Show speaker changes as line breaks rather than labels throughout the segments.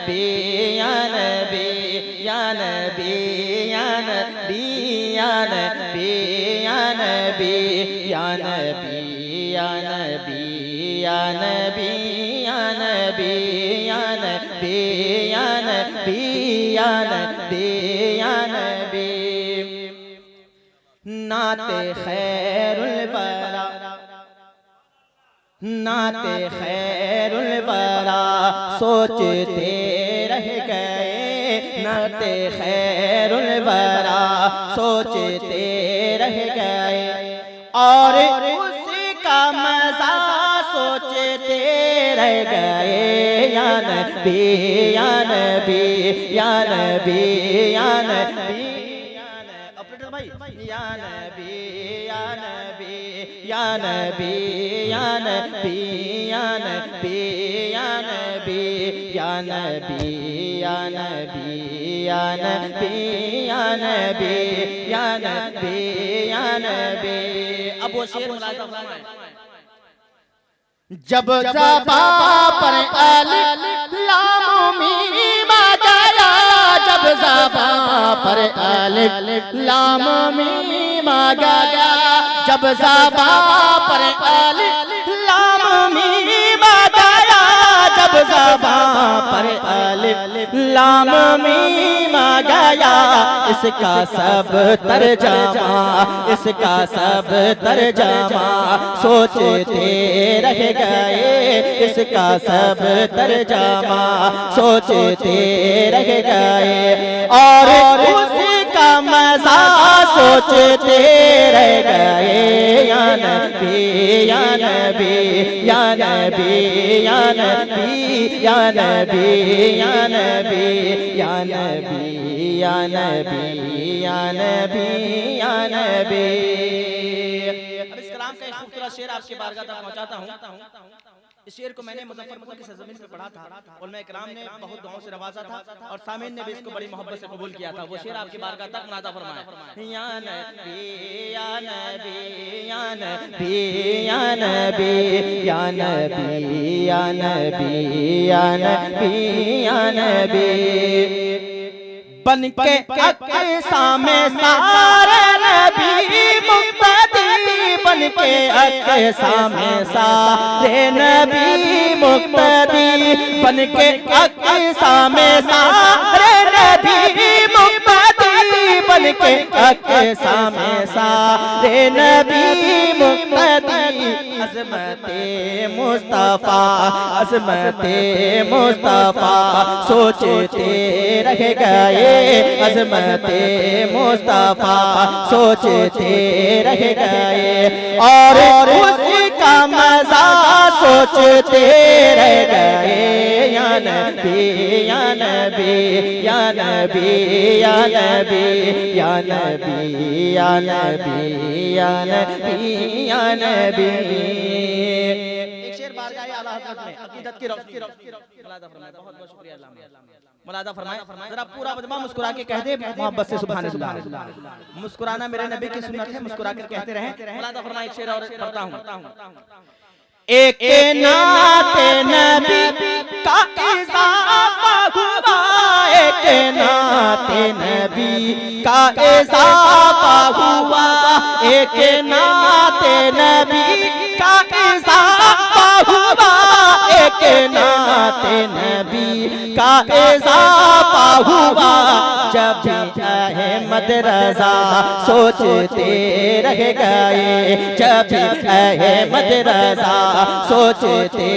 नबी या नबी या नबी या नबी या नबी या नबी या नबी या नबी या नबी या नबी या नबी या नबी या नबी या नबी नाते खैरुल वरा नाते खैरुल वरा सोचते रह गए नाते खैरुल वरा सोचते रह गए और उसका मज़ा सोचते रह गए या नबी या नबी या नबी या नबी ऑपरेटर भाई या नबी या नबी या नबी या नबी या नबी या नबी या नबी या नबी या नबी या नबी या नबी या नबी। अब वो शेर मुलाज़ा फरमाएं। जब ज़बां पर अलिफ लाम मीम आ गया जब ज़बां पर अलिफ लाम मीम आ गया जब ज़बां पर अलिफ लाम मीम आ गया जब ज़बां पर अलिफ लाम मीम आ गया इसका सब तर्जमा इसका सब तर्जमा सोचते रह गए इसका सब तर्जमा सोचते रह गए और उसका मज़ा सोचते रह गए या नबी या नबी या नबी या नबी या नबी या नबी या नबी या नबी या नबी या नबी। अब इस कलाम का एक खूबसूरत शेर आपकी बारगाह तक पहुंचाता हूं। इस शेर को मैंने मुजफ्फरपुर की सरजमीन पे पढ़ा था और मैं इकराम ने बहुत दुआओं से नवाजा था और सामीन ने भी इसको बड़ी मोहब्बत से कबूल किया था। वो शेर आपकी बारगाह तक मुनादा फरमाया या नबी या नबी या नबी या नबी या नबी या नबी या नबी या नबी बन के अक़सा में सारे नबी मुक़्तदी बन के अक़सा में सारे नबी मुक़्तदी बन के अक़सा में सारे नबी मुक़्तदी बन के अक़सा में सारे नबी मुक़्तदी अज़मते मुस्तफ़ा अज़मते मुस्तफ़ा सोचते रह गए अज़मते मुस्तफ़ा सोचते रह गए और उसका मज़ा सोचते रह गए या नबी या नबी या नबी या नबी या नबी या नबी या नबी या नबी। एक शेर बारगाह आला हज़रत में अक़ीदत की रोशनी मुलाज़ा फरमाए। बहुत बहुत शुक्रिया मुलाज़ा फरमाए। जरा पूरा मजमा मुस्कुरा के कह दे मोहब्बत से सुभान अल्लाह। मुस्कुराना मेरे नबी की सुन्नत है मुस्कुरा कर कहते रहें। मुलाज़ा फरमाए। एक शेर और पढ़ता हूं। एक नाते नबी का इज़ाफ़ा हुआ एक नाते नबी का इज़ाफ़ा हुआ एक नाते नबी का इज़ाफ़ा हुआ एक नाते नबी का इज़ाफ़ा हुआ जब अहमद रज़ा सोचते रह गए जब अहमद रज़ा सोचते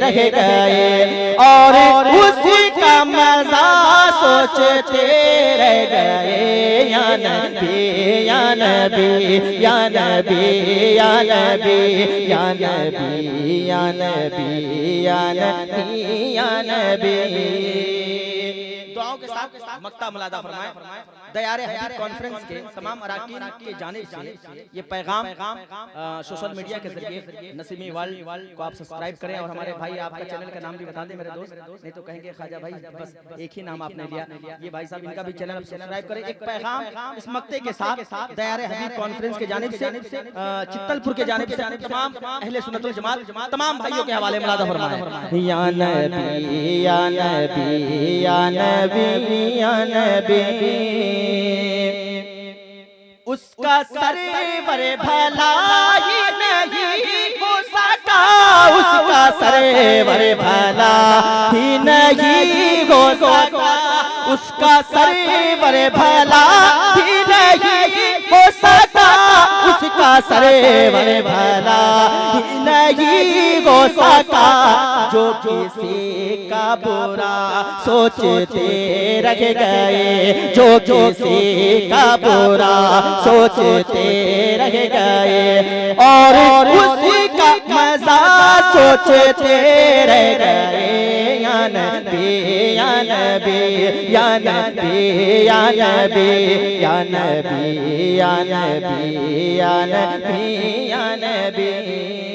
रह गए और उसका मज़ा सोचते रह गए या नबी या नबी या नबी या नबी या नबी या नबी या नबी या नबी। दुआओं के साथ मक्ता मुलादा फरमाएं।
दयारे हबीब कॉन्फ्रेंस के तमाम अराकीन की जानिब से ये पैगाम सोशल मीडिया के जरिए नसीमी वर्ल्ड को आप सब्सक्राइब करें। और हमारे भाई आपका चैनल का नाम भी बता दें मेरे दोस्त, नहीं तो कहेंगे ख्वाजा भाई बस एक ही नाम आपने लिया। ये भाई साहब इनका भी चैनल आप सब्सक्राइब करें। एक पैगाम इस मक्ते के साथ दयारे हबीब कॉन्फ्रेंस के जानिब से चित्तलपुर के जानिब से तमाम अहले सुन्नतुल जमात तमाम भाइयों के हवाले मुलादा फरमाएं।
या नबी या नबी या नबी या नबी, उसका सरवर भला ही नहीं हो सका, उसका सरवर भला ही नहीं हो सका, उसका सरवर भला ही नहीं हो सका, उसका सरवर भला ही नहीं हो सका। जो किसी का बुरा सोचते रह गए, जो किसी का बुरा सोचते रह गए, और उसी का मजा सोचते रह गए। या नबी या नबी या नबी या नबी या नबी या नबी या नबी या नबी।